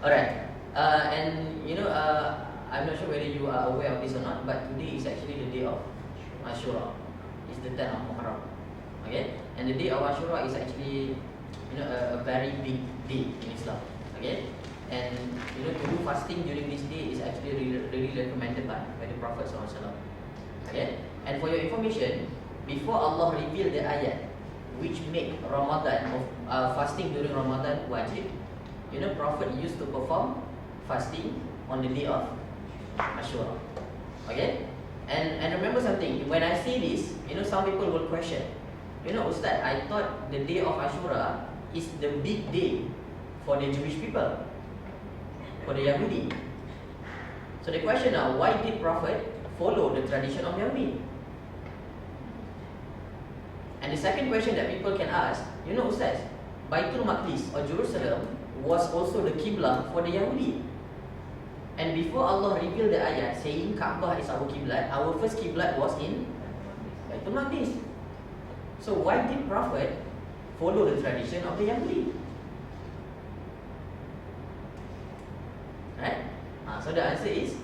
Alright, and I'm not sure whether you are aware of this or not, but today is actually the day of Usrah. It's the 10th of Muharram. Okay, and the day of Usrah is actually a very big day in Islam. Okay, and to do fasting during this day is actually really recommended by the Prophet SAW. Okay, and for your information, before Allah revealed the ayat which make Ramadan of fasting during Ramadan wajib, Prophet used to perform fasting on the day of Ashura. Okay, and remember something. When I say this, some people will question. Ustaz, I thought the day of Ashura is the big day for the Jewish people, for the Yahudi. So the question now, why did Prophet follow the tradition of Yahudi? And the second question that people can ask, Ustaz, Baitul Maqdis or Jerusalem was also the Qibla for the Yahudi. And before Allah revealed the ayat saying Kaabah is our Qiblat, our first Qiblat was in Baitul Maqdis. So why did Prophet follow the tradition of the Yahudi? Right? So the answer is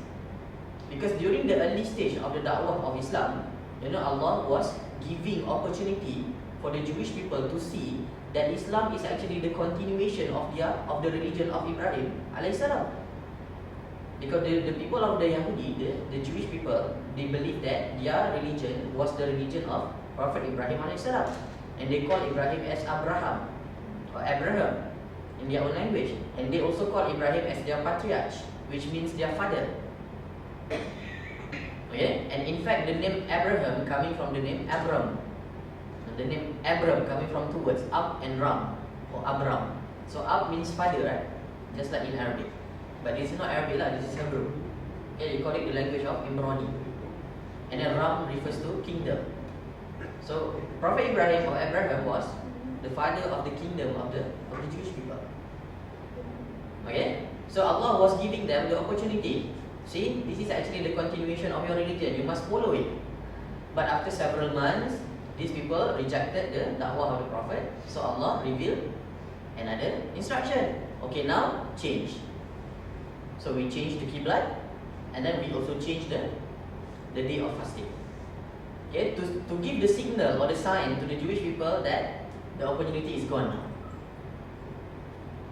because during the early stage of the da'wah of Islam, Allah was giving opportunity for the Jewish people to see that Islam is actually the continuation of the religion of Ibrahim alayhi salam. Because the people of the Yahudi, the Jewish people, they believe that their religion was the religion of Prophet Ibrahim AS, and they call Ibrahim as Abraham or Abraham in their own language, and they also call Ibrahim as their patriarch, which means their father. Okay, and in fact the name Abraham coming from the name Abram, and the name Abram coming from two words, Ab and Ram or Abram. So Ab means father, right? Just like in Arabic, but this is not Arabic lah. This is Hebrew. Okay, you call it the language of Imrani, and then Ram refers to kingdom. So Prophet Ibrahim or Abraham was the father of the kingdom of the Jewish people. Okay, so Allah was giving them the opportunity. See, this is actually the continuation of your religion. You must follow it. But after several months, these people rejected the da'wah of the Prophet. So Allah revealed another instruction. Okay, now change. So we changed the Qiblat, and then we also changed the day of fasting. Okay, to give the signal or the sign to the Jewish people that the opportunity is gone now.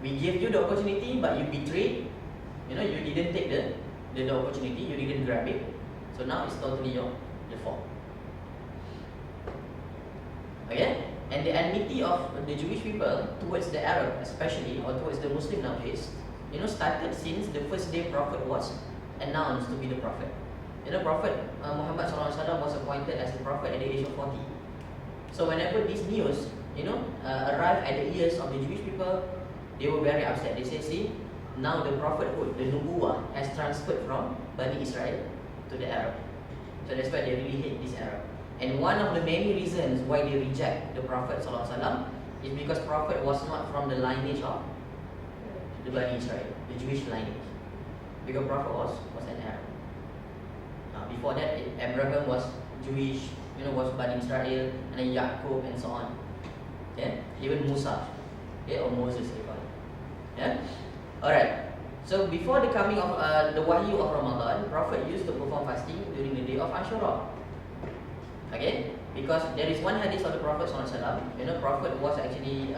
We gave you the opportunity, but you betrayed. You didn't take the opportunity. You didn't grab it. So now it's totally your fault. Okay, and the enmity of the Jewish people towards the Arab, especially, or towards the Muslim nowadays, started since the first day Prophet was announced to be the Prophet. Prophet Muhammad SAW was appointed as the Prophet at the age of 40. So whenever this news, arrived at the ears of the Jewish people, they were very upset. They said, see, now the prophethood, the nubuwah, has transferred from Bani Israel to the Arab. So that's why they really hate this Arab. And one of the many reasons why they reject the Prophet SAW is because Prophet was not from the lineage of the Bani Israel, the Jewish lineage. Because Prophet was an Arab. Before that, Abraham was Jewish, was Bani Israel, and then Yaqub and so on. Yeah? Even Musa, or Moses they call it. Yeah? Alright. So before the coming of the wahyu of Ramadan, Prophet used to perform fasting during the day of Ashura. Okay? Because there is one hadith of the Prophet SAW. Prophet was actually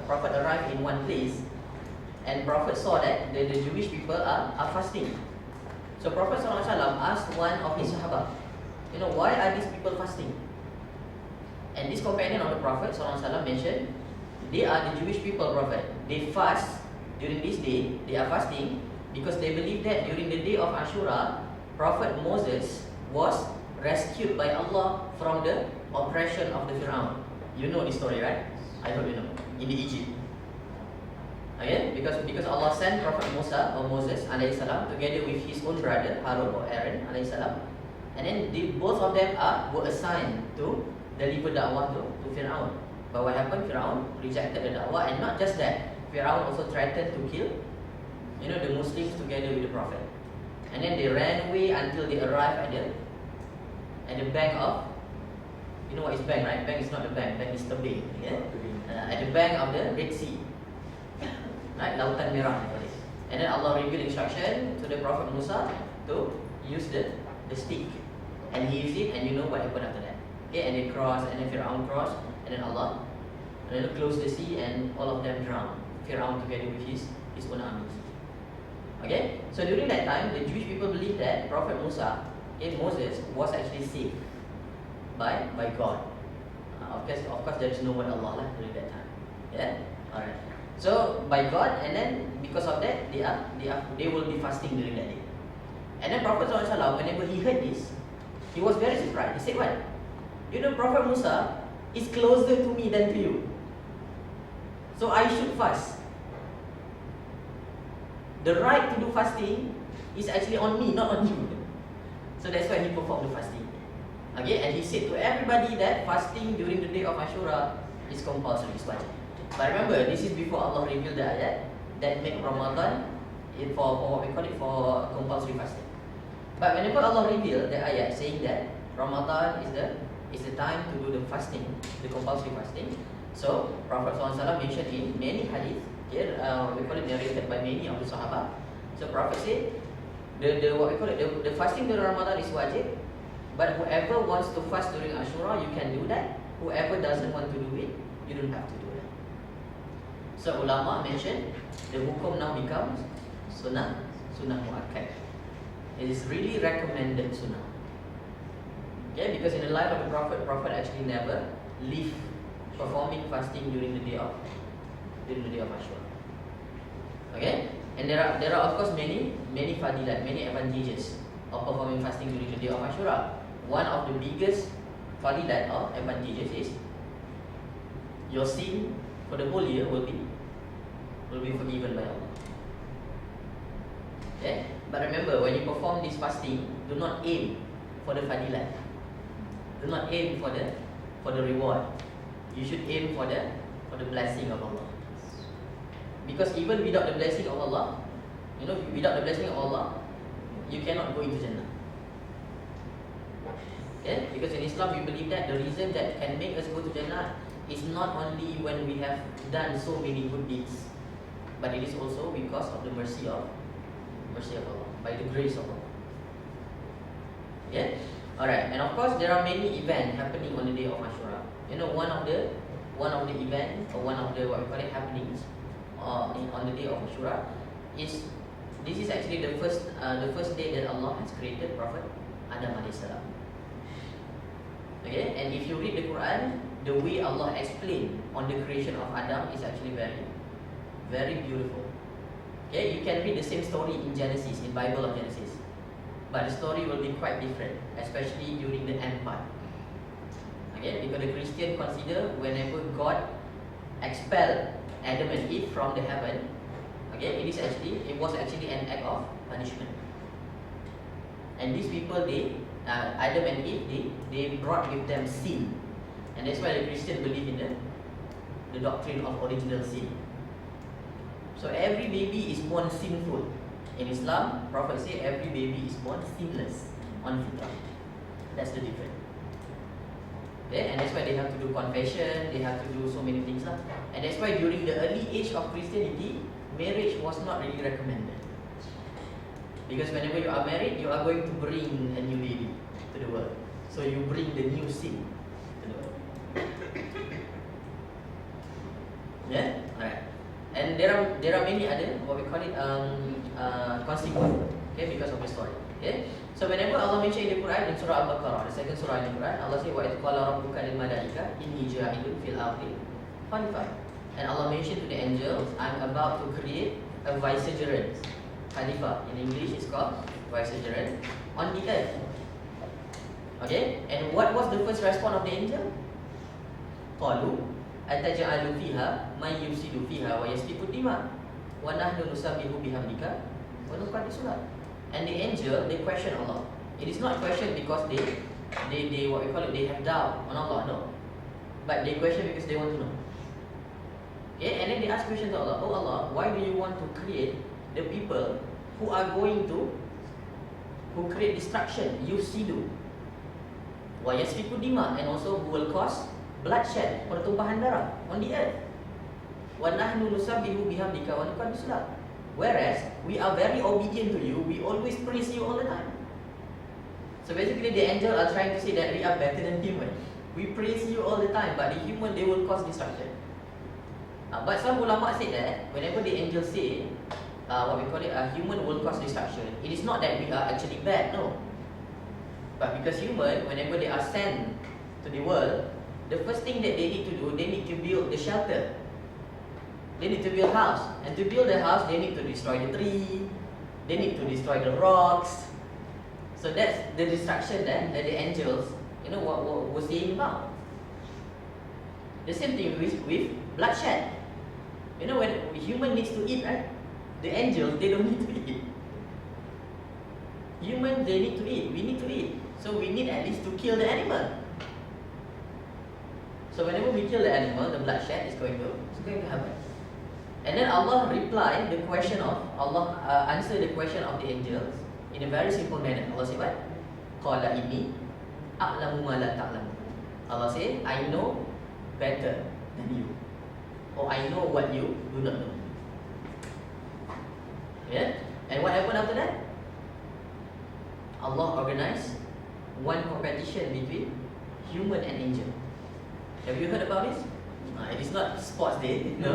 Prophet arrived in one place, and Prophet saw that the Jewish people are fasting. So Prophet SAW asked one of his Sahaba, why are these people fasting? And this companion of the Prophet SAW mentioned, they are the Jewish people, Prophet. They fast during this day. They are fasting because they believe that during the day of Ashura, Prophet Moses was rescued by Allah from the oppression of the Fir'aun. You know this story, right? I hope you know. In the Egypt. Okay, because Allah sent Prophet Musa or Moses alayhi salam together with his own brother Harun or Aaron alayhi salam, and then both of them were assigned to deliver da'wah to Fir'aun. But what happened? Fir'aun rejected the da'wah, and not just that, Fir'aun also threatened to kill the Muslims together with the Prophet. And then they ran away until they arrived at the bank of, what is bank, right? Bank is not the bank, bank is tebing. Yeah? At the bank of the Red Sea. Right, Lautan Merah. And then Allah revealed instruction to the Prophet Musa to use the stick. And he used it, and you know what happened after that. Okay, and they crossed, and then Fir'aun crossed, and then Allah closed the sea, and all of them drowned. Fir'aun together with his own armies. Okay, so during that time, the Jewish people believed that Prophet Musa, Moses, was actually saved by God. Of course, there is no one Allah lah during that time. Yeah, alright. So by God, and then because of that, they will be fasting during that day. And then Prophet SAW, whenever he heard this, he was very surprised. He said, "What? You know, Prophet Musa is closer to me than to you. So I should fast. The right to do fasting is actually on me, not on you." So that's why he performed the fasting. Okay, and he said to everybody that fasting during the day of Ashura is compulsory, is wajib. But remember, this is before Allah revealed the ayat that make Ramadan for what we call it, for compulsory fasting. But whenever Allah revealed the ayat saying that Ramadan is the time to do the fasting, the compulsory fasting. So Prophet SAW mentioned in many hadith, we call it narrated by many of the Sahaba. So Prophet said, the fasting during Ramadan is wajib, but whoever wants to fast during Ashura, you can do that. Whoever doesn't want to do it, you don't have to do it. So ulama mentioned the hukum now becomes sunnah muakkad. It is really recommended sunnah. Okay, because in the life of the Prophet actually never leave performing fasting during the day of Ashura. Okay, and there are of course many fadilat, many advantages of performing fasting during the day of Ashura. One of the biggest fadilat or advantages is your sin for the whole year will be forgiven by Allah. Okay, but remember, when you perform this fasting, do not aim for the fadilat. Do not aim for the reward. You should aim for the blessing of Allah. Because even without the blessing of Allah, without the blessing of Allah, you cannot go into Jannah. Okay? Because in Islam we believe that the reason that can make us go to Jannah is not only when we have done so many good deeds, but it is also because of the mercy of Allah, by the grace of Allah. Yeah? Alright, and of course there are many events happening on the day of Ashura. One of the event, or one of the what we call it happenings on the day of Ashura is this is actually the first day that Allah has created Prophet Adam a.s. Okay, and if you read the Quran, the way Allah explained on the creation of Adam is actually very, very beautiful. Okay, you can read the same story in Genesis, in Bible of Genesis, but the story will be quite different, especially during the end part. Okay, because the Christian consider whenever God expelled Adam and Eve from the heaven, okay, it was actually an act of punishment. And these people, Adam and Eve, they brought with them sin, and that's why the Christian believe in the doctrine of original sin. So every baby is born sinful. In Islam, Prophet say every baby is born sinless on fitrah. That's the difference. Okay, and that's why they have to do confession, they have to do so many things lah. And that's why during the early age of Christianity, marriage was not really recommended. Because whenever you are married, you are going to bring a new baby to the world. So you bring the new sin to the world. Yeah? Alright. And there are many other what we call it consequences, okay, because of the story. Okay. So whenever Allah mention in the Quran, in Surah Al-Baqarah, the second surah in the Quran, Allah say, "Wa idh qala rabbuka lil malaika inni ja'ilun fil ardi khalifah." And Allah mentioned to the angels, "I'm about to create a vicegerent." Khalifah in English is called vicegerent on the earth. Okay. And what was the first response of the angel? Qalu ataj'alu fiha may yufsidu fiha wa yasfiku dima wa nahnu nusabbihu bihamdika wa nuqaddisu lak. And the angel, they question Allah. It is not question because they what we call it, they have doubt on Allah, no. But they question because they want to know. Okay, and then they ask question to Allah, "Oh Allah, why do you want to create the people who are going to create destruction, yufsidu wa yasfiku dima, and also who will cause bloodshed, pertumpahan darah on the earth. Wa nahnu nusabbihu bihamdika wa nuqaddisu lak." Whereas we are very obedient to you, we always praise you all the time. So basically the angel are trying to say that we are better than human. We praise you all the time, but the human, they will cause destruction. But some ulama said that whenever the angel say what we call it, human will cause destruction, it is not that we are actually bad, no. But because human, whenever they are sent to the world, the first thing that they need to do, they need to build the shelter. They need to build a house. And to build the house, they need to destroy the tree, they need to destroy the rocks. So that's the destruction that the angels, what was saying about. The same thing with bloodshed. When human needs to eat, right? The angels, they don't need to eat. Humans, they need to eat. We need to eat. So we need at least to kill the animal. So whenever we kill the animal, the bloodshed is going to happen. And then Allah replied the question of Allah answered the question of the angels in a very simple manner. Allah said what? Qala inni a'lamu ma la ta'lamu. Allah said, I know better than you, or I know what you do not know. Yeah? And what happened after that? Allah organized one competition between human and angel. Have you heard about this? It is not sports day, no.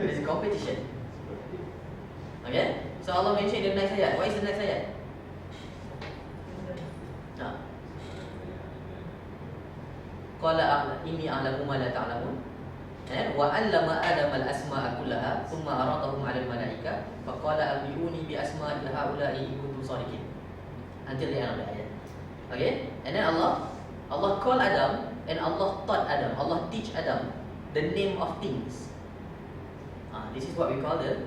It is a competition. Okay? So Allah mentioned in the next ayat. What is the next ayat? Qala inni a'lamu ma la ta'lamun. Wa 'allama Adama al-asma'a kullaha thumma aradahum 'ala al-malaika fa qala anbi'uni bi asma'i haula'i in kuntum shadiqin. Until the end of the ayat. Okay? And then Allah called Adam and Allah taught Adam. Allah teach Adam the name of things. This is what we call the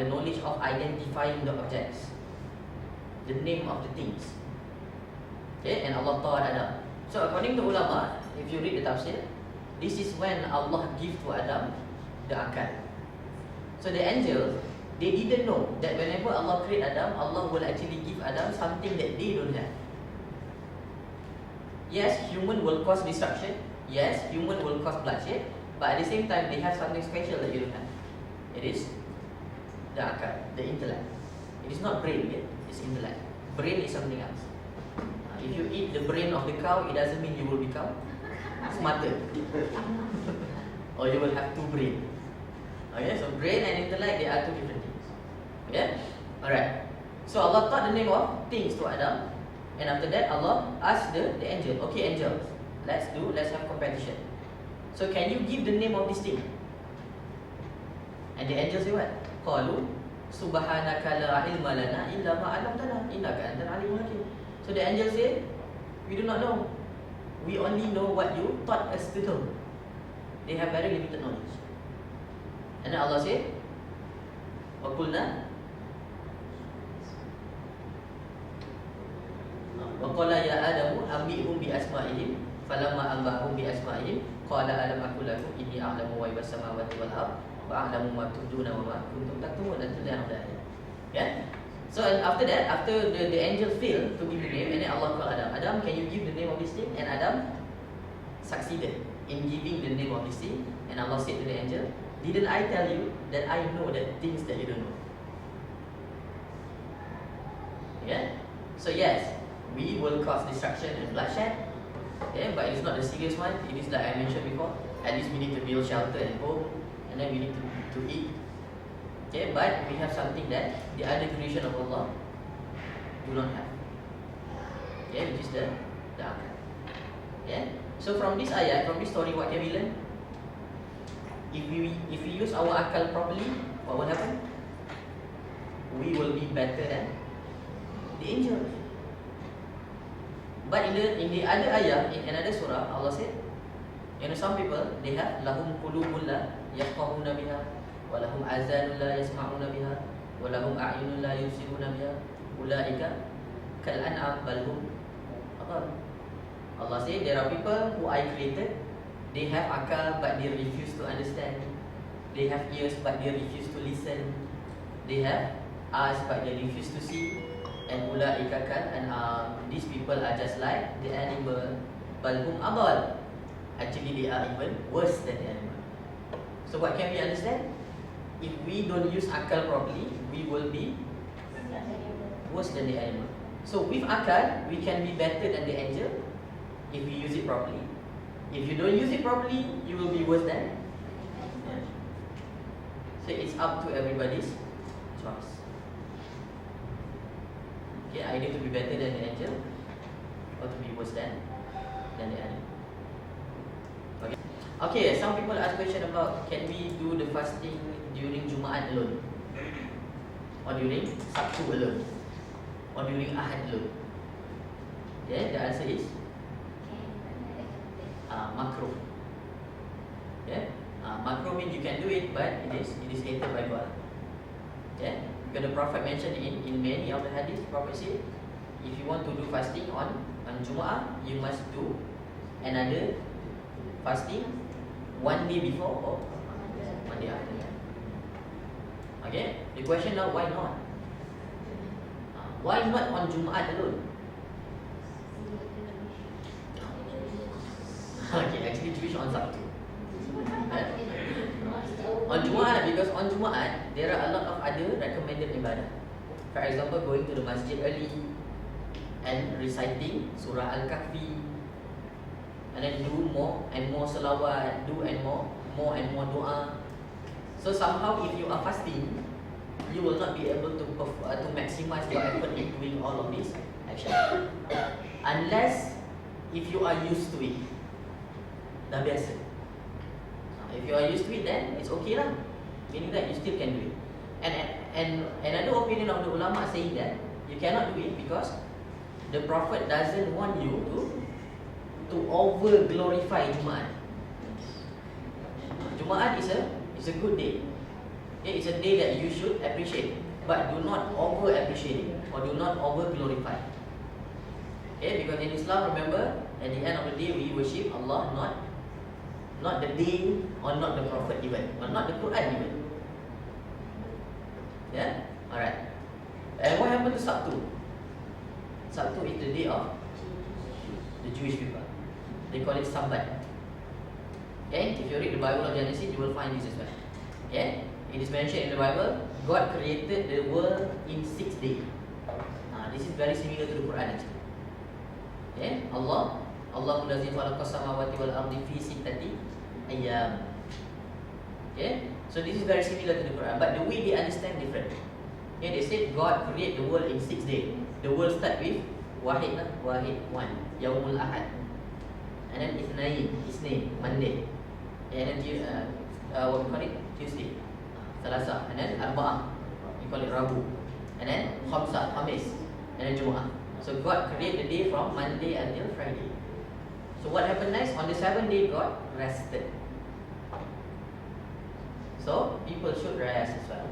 knowledge of identifying the objects. The name of the things. Okay? And Allah taught Adam. So according to ulama, if you read the tafsir, this is when Allah give to Adam the akal. So the angels, they didn't know that whenever Allah create Adam, Allah will actually give Adam something that they don't have. Yes, human will cause destruction. Yes, human will cause bloodshed. But at the same time, they have something special that you don't have. It is the akal, the intellect. It is not brain yet, it's intellect. Brain is something else. If you eat the brain of the cow, it doesn't mean you will become smarter. Or you will have two brains. Okay, so brain and intellect, they are two different things. Okay? Alright. So Allah taught the name of things to Adam. And after that, Allah asked the angel, okay angels, let's have competition. So can you give the name of this thing? And the angels say what? Qalu subhanaka la ilma lana illa ma 'allamtana innaka antal alimul hakim. So the angels say, we do not know. We only know what you taught us to know. They have very limited knowledge. And then Allah said, wa qulna wa qala ya adamu ambihum bi asma'ihim falamma ambahum bi asma'ihim qala alam aqul lakum inni a'lamu ghaibas samawati wal ardh wa a'lamu ma tubduna wa ma kuntum taktumun. Until the end of the ayat. Yeah? So after that, after the angel failed to give the name, and then Allah called Adam. Adam, can you give the name of this thing? And Adam succeeded in giving the name of this thing. And Allah said to the angel, didn't I tell you that I know that things that you don't know? Yeah? So yes, we will cause destruction and bloodshed. Yeah, but it's not the serious one. It is like I mentioned before. At least we need to build shelter and home, and then we need to eat. Okay, but we have something that the other creation of Allah do not have. Okay, which is the akal. Yeah. So from this ayat, from this story, what can we learn? If we use our akal properly, what will happen? We will be better than the angels. But in the other ayah, in another surah, Allah said, some people, they have lahum qulubun la yafqahuna biha, wa lahum azanun la yasma'una biha, wa lahum a'yunun la yubsiruna biha, ulaika kal an'am bal hum adall. Allah said there are people who I created, they have akal but they refuse to understand. They have ears but they refuse to listen. They have eyes but they refuse to see. And ulaika kal an'am, these people are just like the animal, bal hum adall. Actually they are even worse than the animal. So what can we understand? If we don't use akal properly, we will be worse than the animal. So with akal, we can be better than the angel if we use it properly. If you don't use it properly, you will be worse than. So it's up to everybody's choice. Okay, either to be better than the angel or to be worse than the animal. Okay. Okay, some people ask question about can we do the fasting during Jumaat alone, or during Sabtu alone, or during Ahad alone. Okay, the answer is makruh. Okay, makruh means you can do it, but it is hated by God. Okay, because the Prophet mentioned in many of the hadith, the Prophet said, if you want to do fasting on Jumaat, you must do another fasting one day before or one day after. Okay, the question now, why not? Why not on Jumaat alone? Okay, actually Jewish on Sabtu. On Jumaat, because on Jumaat there are a lot of other recommended ibadah. For example, going to the masjid early and reciting Surah Al-Kahfi, and then do more and more salawat, do and more and more dua. So somehow, if you are fasting, you will not be able to maximize your effort in doing all of these actions, unless if you are used to it. Dah biasa. If you are used to it, then it's okay lah. Meaning that you still can do it. And another opinion of the ulama saying that you cannot do it because the Prophet doesn't want you to over glorify Jumaat. Jumaat is a good day. Okay, it's a day that you should appreciate, but do not over appreciate it or do not over glorify. Okay, because in Islam, remember, at the end of the day we worship Allah, not the day or not the Prophet even, or not the Quran even. Yeah, alright. And what happened to Sabtu? Sabtu is the day of the Jewish people. They call it Sabbath. Okay, if you read the Bible of Genesis, you will find this as well. Okay, it is mentioned in the Bible, God created the world in 6 days. This is very similar to the Quran actually. Okay, Allahu allazi khalaqa samawati wal ardi fi sittati ayyam. Okay, so this is very similar to the Quran, but the way they understand different. Okay, they said God create the world in 6 days. The world start with wahid one, yaumul ahad, and then isnain, Monday, and then what we call it, Tuesday, Selasa, and then arba'ah, we call it Rabu, and then khamsah, Khamis, and then Jumaat. So God create the day from Monday until Friday. So what happened next? On the 7th day, God rested. So people should rest as well.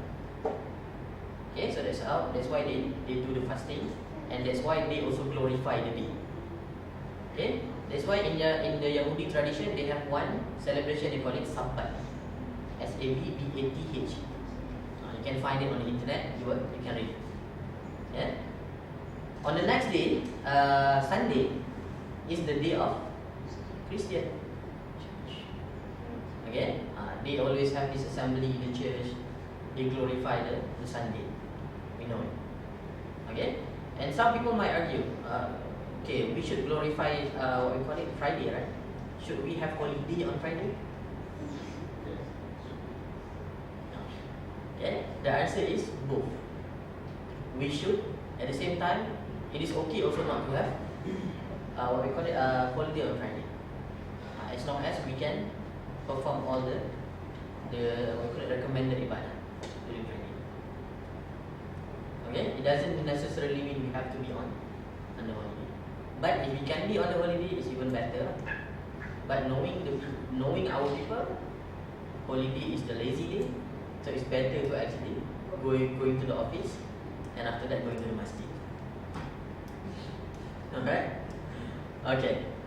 Okay, so that's why they do the fasting, and that's why they also glorify the day. Okay, that's why in the Yahudi tradition they have one celebration, they call it Sabbath, Sabbath. You can find it on the internet. You can read it. Yeah. On the next day, Sunday, is the day of Christian. Okay, they always have this assembly in the church. They glorify the Sunday. We know it. Okay, and some people might argue, okay, we should glorify what we call it, Friday, right? Should we have holiday on Friday? Okay, the answer is both. We should. At the same time, it is okay also not to have what we call it, holiday on Friday, as long as we can perform all the what we call it, recommended ibadah during Friday. Okay, it doesn't necessarily mean we have to be on the holiday, but if we can be on the holiday, it's even better. But knowing our people, holiday is the lazy day, so it's better to actually going to the office, and after that going to the masjid. Alright? Okay.